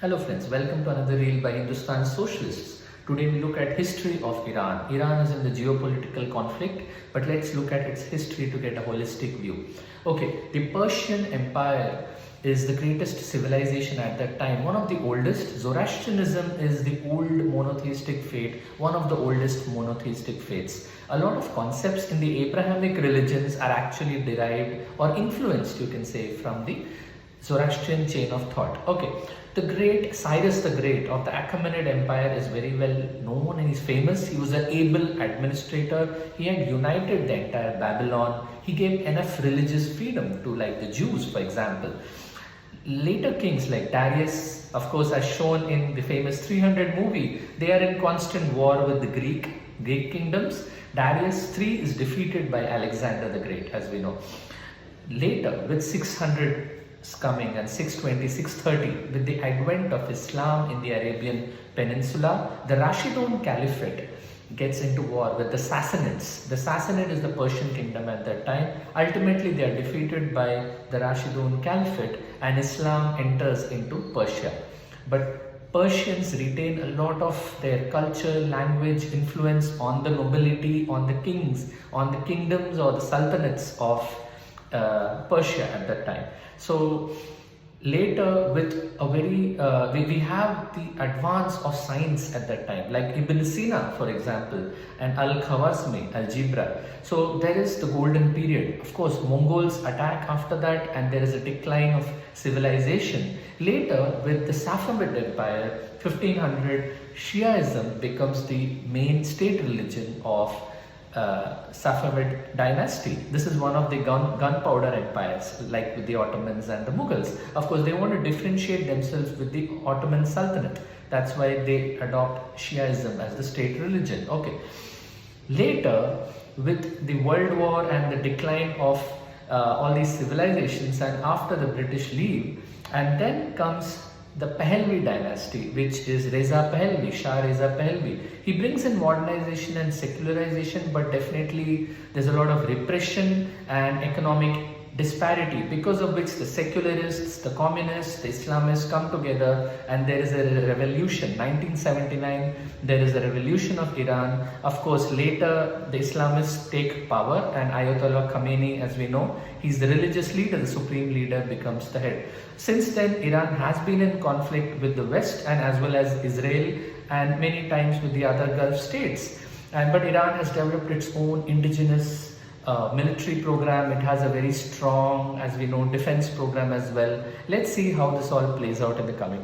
Hello friends, welcome to another reel by Hindustan Socialists. Today we look at history of Iran. Iran is in the geopolitical conflict, but let's look at its history to get a holistic view. Okay, the Persian Empire is the greatest civilization at that time, one of the oldest. Zoroastrianism is the old monotheistic faith, one of the oldest monotheistic faiths. A lot of concepts in the Abrahamic religions are actually derived or influenced, you can say, from the Zoroastrian chain of thought. Okay, the great Cyrus the Great of the Achaemenid Empire is very well known and he's famous. He was an able administrator. He had united the entire Babylon. He gave enough religious freedom to, like, the Jews, for example. Later kings like Darius, of course, as shown in the famous 300 movie, they are in constant war with the Greek kingdoms. Darius III is defeated by Alexander the Great, as we know. Later, with 600 coming and 620, 630, with the advent of Islam in the Arabian Peninsula, the Rashidun Caliphate gets into war with the Sassanids. The Sassanid is the Persian kingdom at that time. Ultimately, they are defeated by the Rashidun Caliphate and Islam enters into Persia. But Persians retain a lot of their culture, language, influence on the nobility, on the kings, on the kingdoms or the sultanates of Persia at that time. So later, with a very we have the advance of science at that time, like Ibn Sina, for example, and Al-Khwarizmi, algebra. So there is the golden period. Of course, Mongols attack after that, and there is a decline of civilization. Later, with the Safavid Empire, 1500, Shiaism becomes the main state religion of Safavid dynasty. This is one of the gunpowder empires, like with the Ottomans and the Mughals. Of course, they want to differentiate themselves with the Ottoman Sultanate. That's why they adopt Shiaism as the state religion. Okay. Later, with the World War and the decline of all these civilizations, and after the British leave, and then comes the Pahlavi dynasty, which is Reza Pahlavi, Shah Reza Pahlavi. He brings in modernization and secularization, but definitely there's a lot of repression and economic disparity, because of which the secularists, the communists, the Islamists come together and there is a revolution. 1979, there is a revolution of Iran. Of course, later the Islamists take power and Ayatollah Khamenei, as we know, he's the religious leader, the supreme leader, becomes the head. Since then, Iran has been in conflict with the West and as well as Israel and many times with the other Gulf states. But Iran has developed its own indigenous military program. It has a very strong, as we know, defense program as well. Let's see how this all plays out in the coming